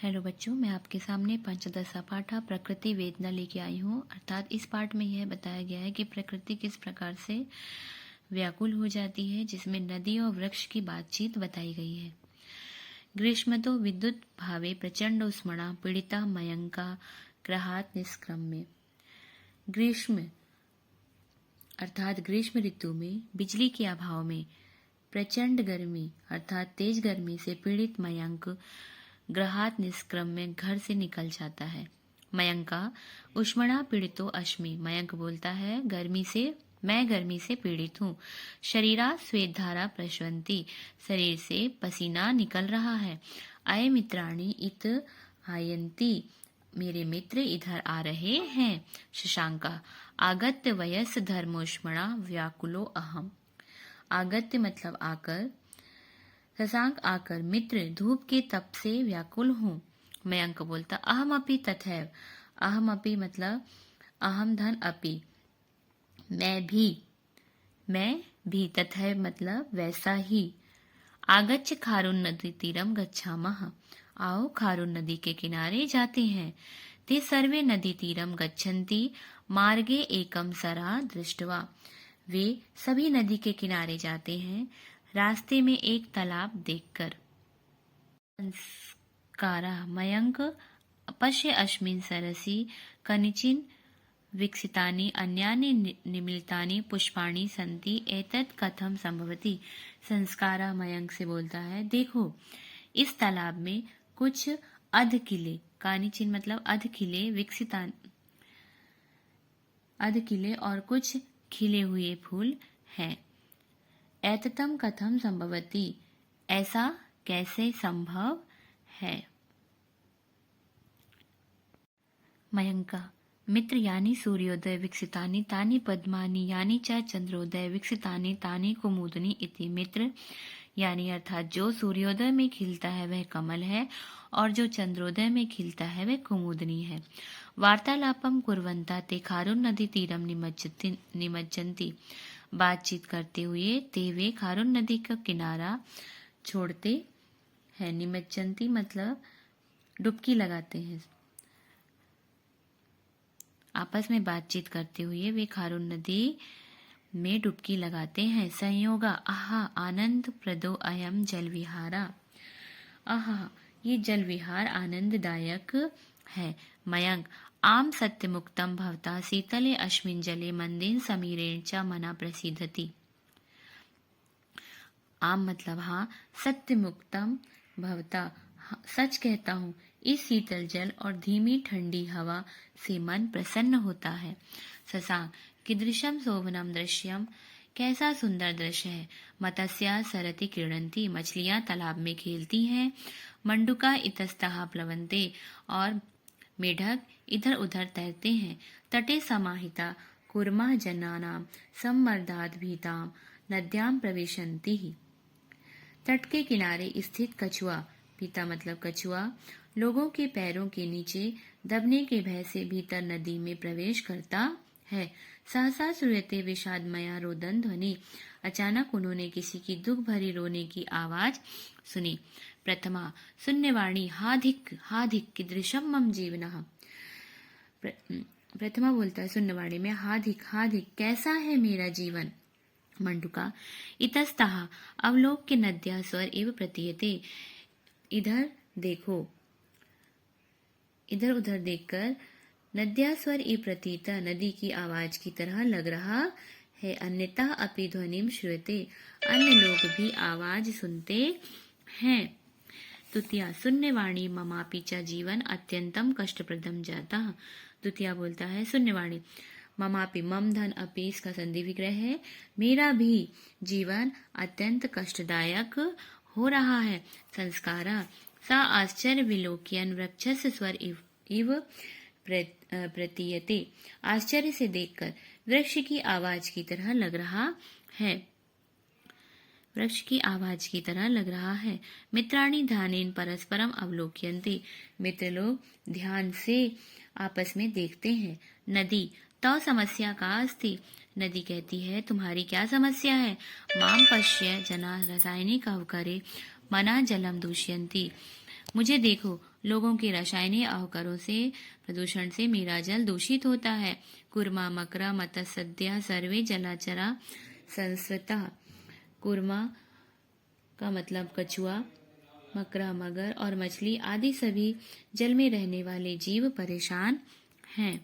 Hello बच्चों, मैं आपके सामने पंचदशा पाठा प्रकृति वेदना लेके आई हूँ। अर्थात इस पाठ में यह बताया गया है कि प्रकृति किस प्रकार से व्याकुल हो जाती है, जिसमें नदी और वृक्ष की बातचीत बताई गई है। ग्रीष्मतो विद्युत भावे प्रचंड उष्मणा पीड़िता मयंका ग्रहात निष्क्रम्य। ग्रीष्म अर्थात ग्रीष्म ऋतु में बिजली के अभाव में प्रचंड गर्मी अर्थात तेज गर्मी से पीड़ित मयंक ग्रहात निष्क्रम में घर से निकल जाता है। मयंका उष्मणा पीड़ितो अश्मि। मयंक बोलता है मैं गर्मी से पीड़ित हूँ। शरीरा स्वेदधारा प्रश्वंती। शरीर से पसीना निकल रहा है। अय मित्राणि इत आयन्ति। मेरे मित्र इधर आ रहे हैं। शशांका आगत्य वयस धर्मोष्मणा व्याकुलो अहम। आगत्य मतलब आकर, शशांक आकर, मित्र धूप के तप से व्याकुल हूँ। मयंक बोलता अहम अपि तथैव। अहम अपि मतलब अहम धन अपि, मैं भी तथैव मतलब वैसा ही। आगच्छ खारुन नदी तीरम गच्छामः। आओ खारुन नदी के किनारे जाते हैं। ते सर्वे नदी तीरम गच्छन्ति मार्गे एकम सरा दृष्ट्वा। वे सभी नदी के किनारे जाते हैं रास्ते में एक तालाब देखकर। संस्कारा मयंक पश्य अस्मिन् सरसि कनिचिन विकसितानि अन्यानि निमिलितानि पुष्पाणि सन्ति एतत् कथम संभवति। संस्कारा मयंक से बोलता है, देखो इस तालाब में कुछ अधखिले, कानिचिन मतलब अधखिले, अधखिले और कुछ खिले हुए फूल हैं। एततम कथम संभवति, ऐसा कैसे संभव है। मयंका मित्र यानी सूर्योदय विकसितानि तानि पद्मानि यानी च चंद्रोदय विकसितानि तानि कुमुदनी इति। मित्र यानी अर्थात जो सूर्योदय में खिलता है वह कमल है और जो चंद्रोदय में खिलता है वह कुमुदनी है। वार्तालापम कुर्वन्ता ते खारुन नदी तीरम निमज्जन्ति। बातचीत करते हुए ते वे खारुन नदी का किनारा छोड़ते हैं। निमज्जन्ति मतलब डुबकी लगाते हैं। आपस में बातचीत करते हुए वे खारुन नदी में डुबकी लगाते हैं। संयोगा आहा आनंद प्रदो अयम जल विहारा। आहा ये जल विहार आनंददायक है। मयंक आम सत्य मुक्तम भवता शीतले अस्मिन् जले मंदेन समीरेण च मना प्रसिद्धति। आम मतलब हाँ, सत्य मुक्तम भवता सच कहता हूँ, इस शीतल जल और धीमी ठंडी हवा से मन प्रसन्न होता है। शशांक कीदृशम शोभनम दृश्यम। कैसा सुंदर दृश्य है। मत्स्या सरति क्रीडन्ति। मछलियां तालाब में खेलती हैं। मंडुका इतस्तः प्लवन्ते और मेढक इधर उधर तैरते हैं। तटे समाहिता कुर्मा जनानाम सम्मर्दात् भीताम नद्याम प्रविशन्ति। तट के किनारे स्थित कछुआ, पीता मतलब कछुआ, लोगों के पैरों के नीचे दबने के भय से भीतर नदी में प्रवेश करता है। सहसा श्रूयते विषादमया रोदन ध्वनि। अचानक उन्होंने किसी की दुख भरी रोने की आवाज सुनी। प्रथमा शून्यवाणी हा धिक कीदृशम मम जीवनः। प्रथमा बोलता है शून्यवाणी में, हा धिक कैसा है मेरा जीवन। मंडुका इतस्तः अवलोक्य नद्या स्वर एव प्रतीयते। इधर उधर देखकर नद्या स्वर एव प्रतीत, नदी की आवाज की तरह लग रहा है। अन्यथा अपि ध्वनिम श्रूयते, अन्य लोग भी आवाज सुनते हैं। द्वितीया शून्यवाणी ममापि च जीवन अत्यंतम कष्टप्रदम जाता। द्वितीया बोलता है शून्यवाणी ममापि, मम धन अपि इसका संधि विग्रह है, मेरा भी जीवन अत्यंत कष्टदायक हो रहा है। संस्कारा सा आश्चर्य विलोक्यन वृक्षस्य स्वर इव प्रतीयते। आश्चर्य से देखकर वृक्ष की आवाज की तरह लग रहा है। वृक्ष की आवाज की तरह लग रहा है। मित्राणि ध्यानेन परस्परम अवलोक्यन्ते। मित्र लोग ध्यान से आपस में देखते हैं। नदी तव समस्या का अस्ति। नदी कहती है तुम्हारी क्या समस्या है। माम पश्य जना रासायनिक अवकरे मना जलम दूषयन्ति। मुझे देखो, लोगों के रासायनिक अवकरों से प्रदूषण से मेरा जल दूषित होता है। कुर्मा मकरा मत्स्यद्या सर्वे जलाचरा संस्कृता। कुर्मा का मतलब कछुआ, मकरा मगर और मछली आदि सभी जल में रहने वाले जीव परेशान हैं।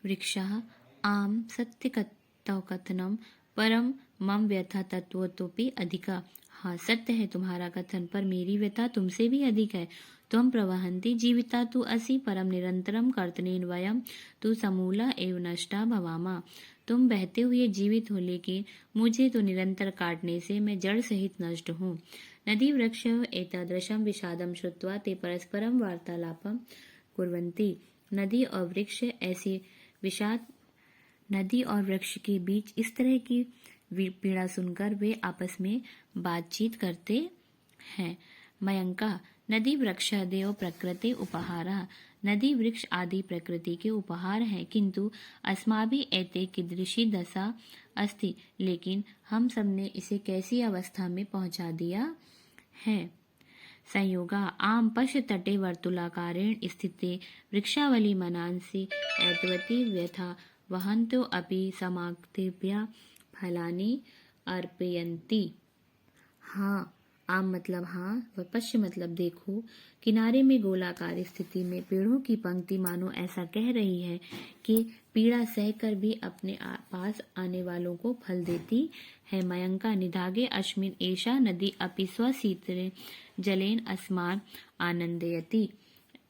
वृक्षः आम सत्य कथनम परम मम व्यथा तत्वतोपि अधिका। हाँ, सत्य है तुम्हारा कथन, पर मेरी व्यथा तुमसे भी अधिक है। त्वं प्रवहन्ति जीविता तु असि परम निरंतरम कर्तनेन वयम तु समूला एव नष्टा भवामा। तुम बहते हुए जीवित हो, लेकिन मुझे तो निरंतर काटने से मैं जड़ सहित नष्ट हूँ। नदी वृक्ष एतादृशं विषादं श्रुत्वा ते परस्परं वार्तालापं कुर्वन्ति। नदी और वृक्ष ऐसी विषाद नदी और वृक्ष के बीच इस तरह की पीड़ा सुनकर वे आपस में बातचीत करते हैं। मयंका नदी वृक्षादयो प्रकृति उपहारा। नदी वृक्ष आदि प्रकृति के उपहार हैं, किंतु अस्माभिः एते कीदृशी दशा अस्ति, लेकिन हम सबने इसे कैसी अवस्था में पहुंचा दिया है। संयोगा आम पश्य तटे वर्तुलाकारेण स्थिते वृक्षावली मनांसि ऐतवती व्यथा वहन्तो अपि समाक्तेभ्यः फलानि अर्पयन्ति। हाँ, आम मतलब हाँ व पश्य मतलब देखो। किनारे में गोलाकार स्थिति में पेड़ों की पंक्ति मानो ऐसा कह रही है कि पीड़ा सहकर भी अपने पास आने वालों को फल देती है। मयंका निधागे अस्मिन् एषा नदी अपि स्वशीतले जलेन अस्मान् आनंदयति।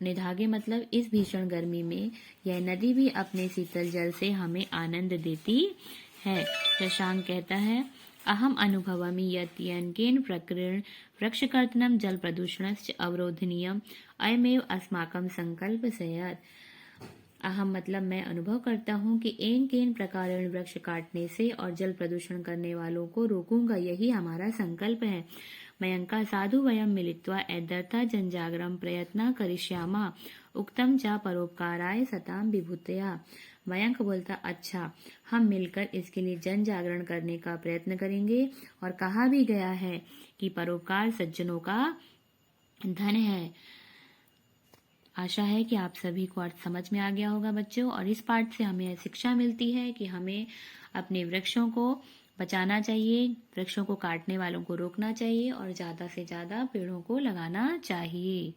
निधागे मतलब इस भीषण गर्मी में यह नदी भी अपने शीतल जल से हमें आनंद देती है। शशांक कहता है, अहम अनुभवामि यत् येन प्रकृतेः वृक्षकर्तनं जल प्रदूषणस्य अवरोधनीयम् अयमेव अस्माकं संकल्प स्यात्। अहम मतलब मैं अनुभव करता हूँ कि केन प्रकारेण वृक्ष काटने से और जल प्रदूषण करने वालों को रोकूंगा, यही हमारा संकल्प है। मयंका साधु वयं मिलित्वा ऐदर्थं जनजागरणं प्रयत्नः करिष्यामः उक्तं च परोपकाराय सतां विभूतया। मयंक बोलता, अच्छा, हम मिलकर इसके लिए जन जागरण करने का प्रयत्न करेंगे, और कहा भी गया है कि परोपकार सज्जनों का धन है। आशा है कि आप सभी को अर्थ समझ में आ गया होगा बच्चों, और इस पाठ से हमें शिक्षा मिलती है कि हमें अपने वृक्षों को बचाना चाहिए, वृक्षों को काटने वालों को रोकना चाहिए और ज़्यादा से ज़्यादा पेड़ों को लगाना चाहिए।